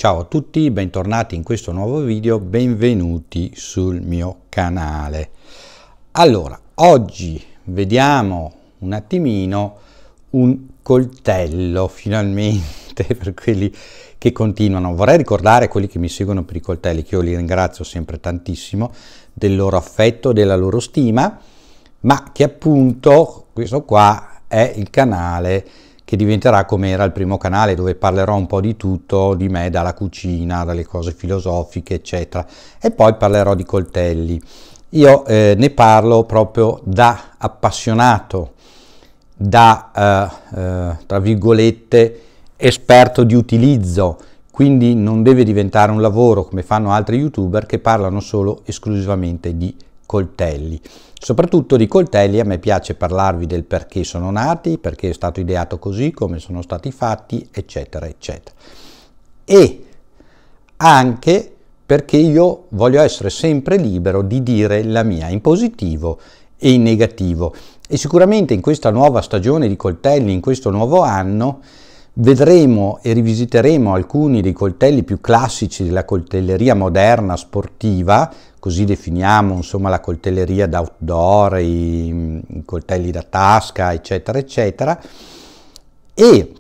Ciao a tutti, bentornati in questo nuovo video, benvenuti sul mio canale. Allora, oggi vediamo un attimino un coltello, finalmente, per quelli che continuano. Vorrei ricordare a quelli che mi seguono per i coltelli, che io li ringrazio sempre tantissimo, del loro affetto, della loro stima, ma che appunto questo qua è il canale che diventerà come era il primo canale, dove parlerò un po' di tutto, di me, dalla cucina, dalle cose filosofiche, eccetera, e poi parlerò di coltelli. Io ne parlo proprio da appassionato, da, tra virgolette, esperto di utilizzo, quindi non deve diventare un lavoro come fanno altri youtuber che parlano solo esclusivamente di coltelli. Soprattutto di coltelli a me piace parlarvi del perché sono nati, perché è stato ideato così, come sono stati fatti, eccetera, eccetera. E anche perché io voglio essere sempre libero di dire la mia, in positivo e in negativo. E sicuramente in questa nuova stagione di coltelli, in questo nuovo anno, vedremo e rivisiteremo alcuni dei coltelli più classici della coltelleria moderna sportiva, così definiamo insomma la coltelleria da outdoor, i coltelli da tasca, eccetera, eccetera. E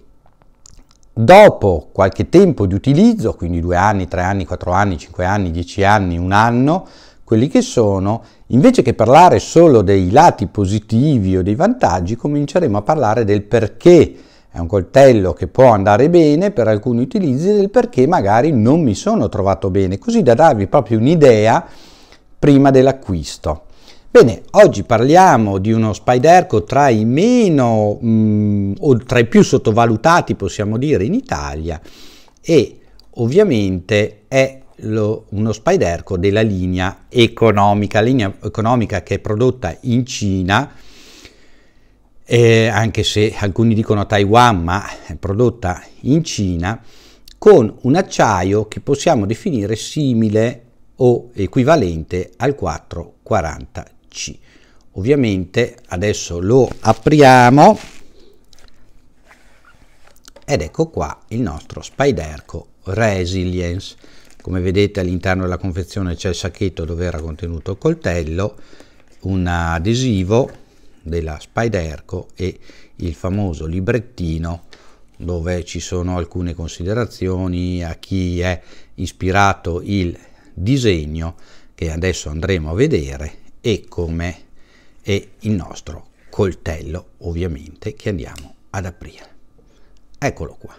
dopo qualche tempo di utilizzo, quindi 2 anni, 3 anni, 4 anni, 5 anni, 10 anni, 1 anno, quelli che sono, invece che parlare solo dei lati positivi o dei vantaggi, cominceremo a parlare del perché è un coltello che può andare bene per alcuni utilizzi, del perché magari non mi sono trovato bene, così da darvi proprio un'idea prima dell'acquisto. Bene, oggi parliamo di uno Spyderco tra i meno o tra i più sottovalutati, possiamo dire, in Italia, e ovviamente è uno Spyderco della linea economica che è prodotta in Cina, anche se alcuni dicono Taiwan, ma è prodotta in Cina, con un acciaio che possiamo definire simile o equivalente al 440C. Ovviamente adesso lo apriamo ed ecco qua il nostro Spyderco Resilience. Come vedete all'interno della confezione c'è il sacchetto dove era contenuto il coltello, un adesivo della Spyderco e il famoso librettino dove ci sono alcune considerazioni a chi è ispirato il disegno che adesso andremo a vedere e come è il nostro coltello, ovviamente, che andiamo ad aprire. Eccolo qua.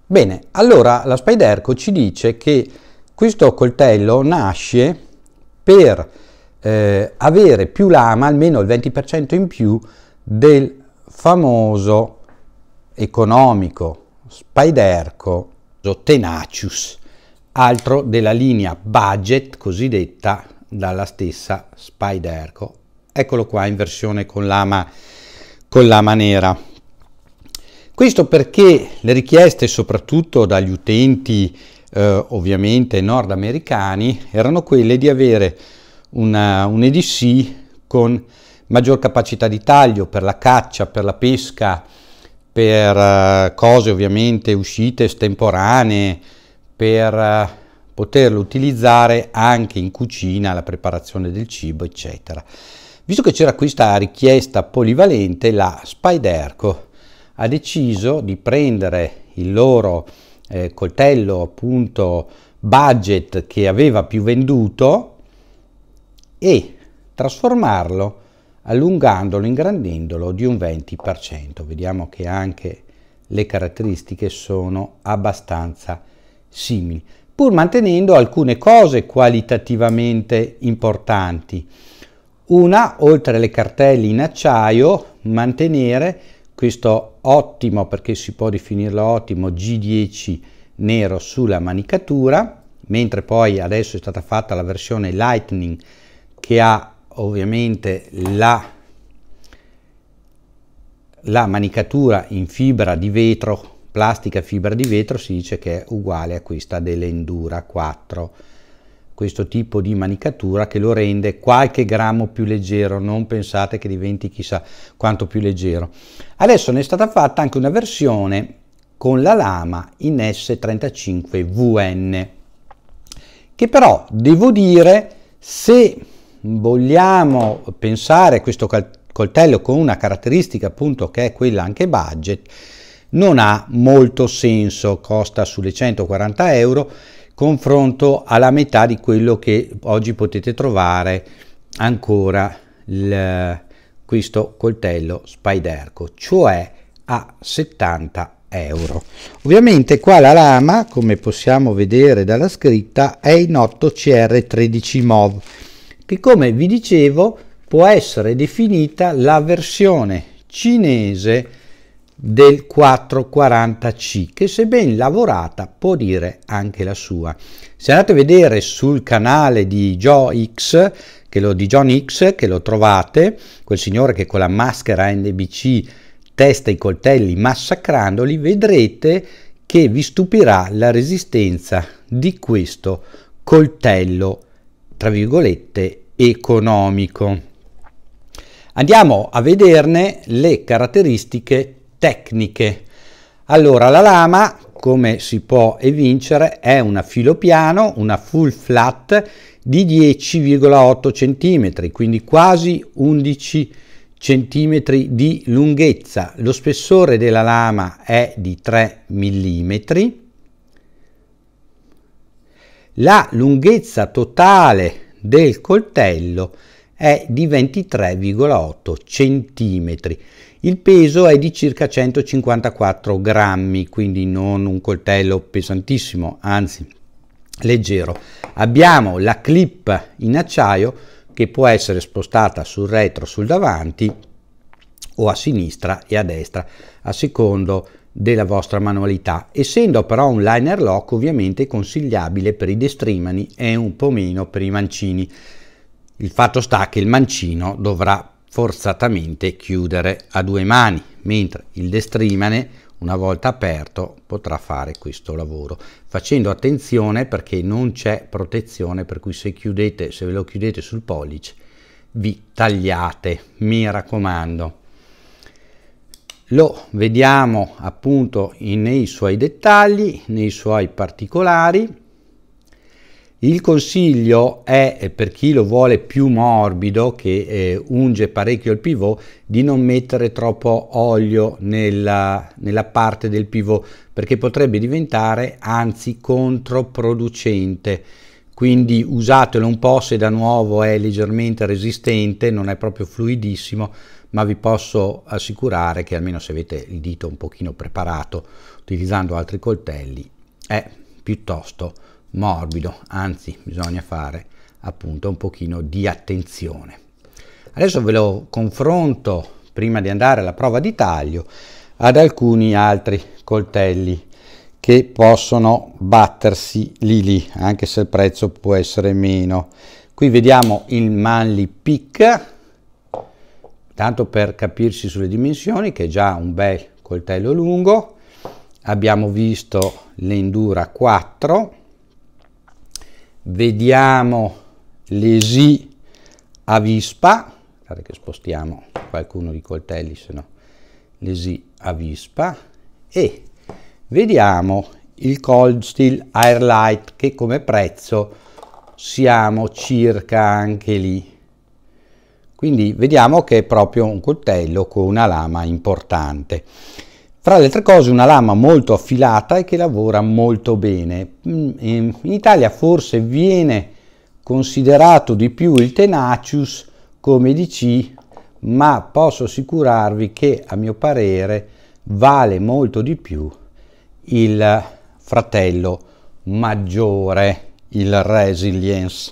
Bene, allora la Spyderco ci dice che questo coltello nasce per avere più lama, almeno il 20% in più del famoso economico Spyderco Tenacious, altro della linea budget cosiddetta dalla stessa Spyderco. Eccolo qua in versione con lama nera. Questo perché le richieste soprattutto dagli utenti ovviamente nordamericani erano quelle di avere un EDC con maggior capacità di taglio per la caccia, per la pesca, per cose ovviamente uscite estemporanee, per poterlo utilizzare anche in cucina, la preparazione del cibo, eccetera. Visto che c'era questa richiesta polivalente, la Spyderco ha deciso di prendere il loro coltello appunto budget che aveva più venduto e trasformarlo, allungandolo, ingrandendolo di un 20%. Vediamo che anche le caratteristiche sono abbastanza simili, pur mantenendo alcune cose qualitativamente importanti. Una, oltre alle cartelle in acciaio, mantenere questo ottimo, perché si può definirlo ottimo, G10 nero sulla manicatura, mentre poi adesso è stata fatta la versione Lightning che ha ovviamente la manicatura in fibra di vetro, plastica fibra di vetro, si dice che è uguale a questa dell'Endura 4, questo tipo di manicatura che lo rende qualche grammo più leggero, non pensate che diventi chissà quanto più leggero. Adesso ne è stata fatta anche una versione con la lama in S35VN, che però devo dire, se vogliamo pensare a questo coltello con una caratteristica appunto che è quella anche budget, non ha molto senso, costa sulle 140 euro, confronto alla metà di quello che oggi potete trovare ancora questo coltello Spyderco, cioè a 70 euro. Ovviamente qua la lama, come possiamo vedere dalla scritta, è in 8CR13 MOV, che come vi dicevo può essere definita la versione cinese del 440C, che se ben lavorata può dire anche la sua. Se andate a vedere sul canale di John X, che lo trovate, quel signore che con la maschera NBC testa i coltelli massacrandoli, vedrete che vi stupirà la resistenza di questo coltello, tra virgolette, economico. Andiamo a vederne le caratteristiche tecniche. Allora, la lama, come si può evincere, è una filo piano, una full flat di 10,8 cm, quindi quasi 11 cm di lunghezza. Lo spessore della lama è di 3 mm. La lunghezza totale del coltello è di 23,8 cm. Il peso è di circa 154 grammi, quindi non un coltello pesantissimo, anzi leggero. Abbiamo la clip in acciaio che può essere spostata sul retro, sul davanti o a sinistra e a destra, a secondo della vostra manualità. Essendo però un liner lock, ovviamente è consigliabile per i destrimani e un po' meno per i mancini. Il fatto sta che il mancino dovrà forzatamente chiudere a due mani, mentre il destrimane, una volta aperto, potrà fare questo lavoro, facendo attenzione perché non c'è protezione, per cui se ve lo chiudete sul pollice vi tagliate, mi raccomando. Lo vediamo appunto nei suoi dettagli, nei suoi particolari. Il consiglio è, per chi lo vuole più morbido, che unge parecchio il pivot, di non mettere troppo olio nella parte del pivot, perché potrebbe diventare anzi controproducente. Quindi usatelo un po' se da nuovo è leggermente resistente, non è proprio fluidissimo, ma vi posso assicurare che almeno se avete il dito un pochino preparato utilizzando altri coltelli è piuttosto morbido, anzi bisogna fare appunto un pochino di attenzione. Adesso ve lo confronto, prima di andare alla prova di taglio, ad alcuni altri coltelli che possono battersi lì, anche se il prezzo può essere meno. Qui vediamo il Manley Pick, tanto per capirsi sulle dimensioni, che è già un bel coltello lungo. Abbiamo visto l'Endura 4, vediamo l'Esi Avispa, guardate che spostiamo qualcuno di coltelli, se no l'Esi Avispa, e vediamo il Cold Steel Airlight, che come prezzo siamo circa anche lì. Quindi vediamo che è proprio un coltello con una lama importante. Fra le altre cose, una lama molto affilata e che lavora molto bene. In Italia forse viene considerato di più il Tenacious come DC, ma posso assicurarvi che a mio parere vale molto di più il fratello maggiore, il Resilience,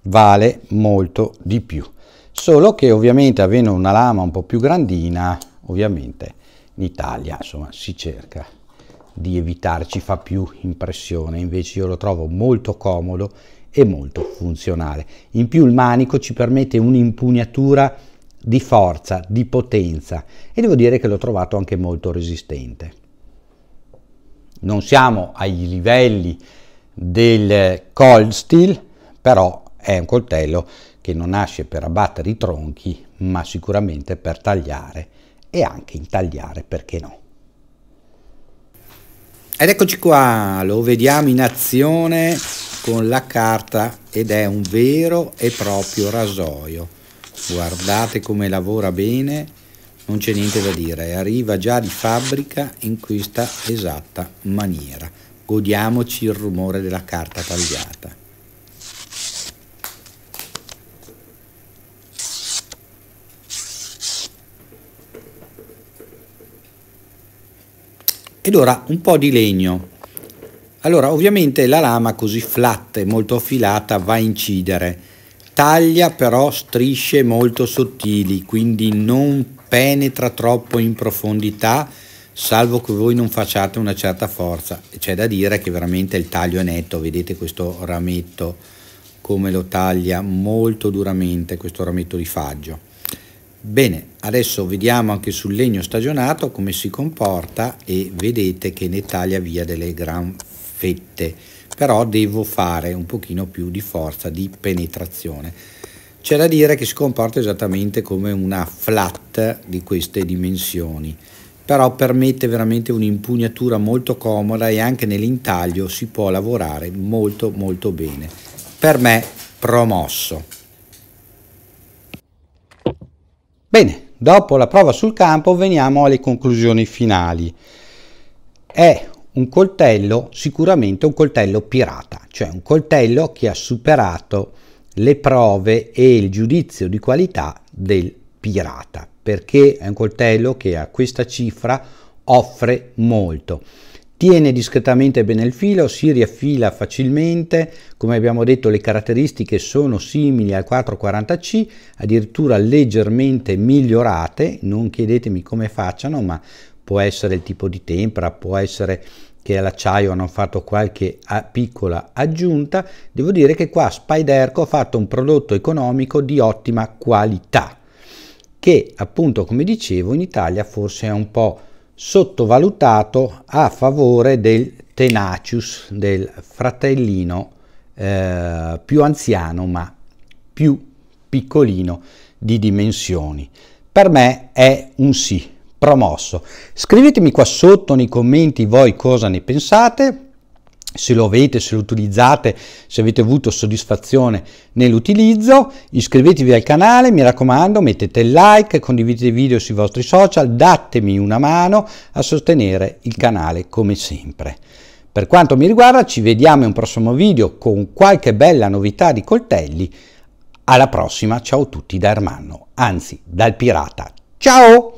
vale molto di più. Solo che ovviamente avendo una lama un po' più grandina, ovviamente in Italia insomma si cerca di evitare, ci fa più impressione, invece io lo trovo molto comodo e molto funzionale. In più il manico ci permette un'impugnatura di forza, di potenza, e devo dire che l'ho trovato anche molto resistente. Non siamo ai livelli del Cold Steel, però è un coltello che non nasce per abbattere i tronchi, ma sicuramente per tagliare, e anche intagliare, perché no. Ed eccoci qua, lo vediamo in azione con la carta ed è un vero e proprio rasoio. Guardate come lavora bene, non c'è niente da dire, arriva già di fabbrica in questa esatta maniera. Godiamoci il rumore della carta tagliata. Ed ora un po' di legno. Allora, ovviamente la lama così flat e molto affilata va a incidere, taglia però strisce molto sottili, quindi non penetra troppo in profondità, salvo che voi non facciate una certa forza. C'è da dire che veramente il taglio è netto, vedete questo rametto come lo taglia molto duramente, questo rametto di faggio. Bene, adesso vediamo anche sul legno stagionato come si comporta e vedete che ne taglia via delle gran fette, però devo fare un pochino più di forza di penetrazione. C'è da dire che si comporta esattamente come una flat di queste dimensioni, però permette veramente un'impugnatura molto comoda e anche nell'intaglio si può lavorare molto molto bene. Per me promosso. Bene, dopo la prova sul campo veniamo alle conclusioni finali. È un coltello, sicuramente un coltello pirata, cioè un coltello che ha superato le prove e il giudizio di qualità del pirata, perché è un coltello che a questa cifra offre molto. Tiene discretamente bene il filo, si riaffila facilmente, come abbiamo detto le caratteristiche sono simili al 440C, addirittura leggermente migliorate, non chiedetemi come facciano, ma può essere il tipo di tempera, può essere che all'acciaio hanno fatto qualche piccola aggiunta. Devo dire che qua Spyderco ha fatto un prodotto economico di ottima qualità, che appunto come dicevo in Italia forse è un po' sottovalutato a favore del Tenacious, del fratellino più anziano ma più piccolino di dimensioni. Per me è un sì, promosso. Scrivetemi qua sotto nei commenti voi cosa ne pensate, se lo avete, se lo utilizzate, se avete avuto soddisfazione nell'utilizzo. Iscrivetevi al canale, mi raccomando, mettete il like, condividete i video sui vostri social, datemi una mano a sostenere il canale come sempre. Per quanto mi riguarda ci vediamo in un prossimo video con qualche bella novità di coltelli. Alla prossima, ciao a tutti da Ermanno, anzi dal pirata. Ciao!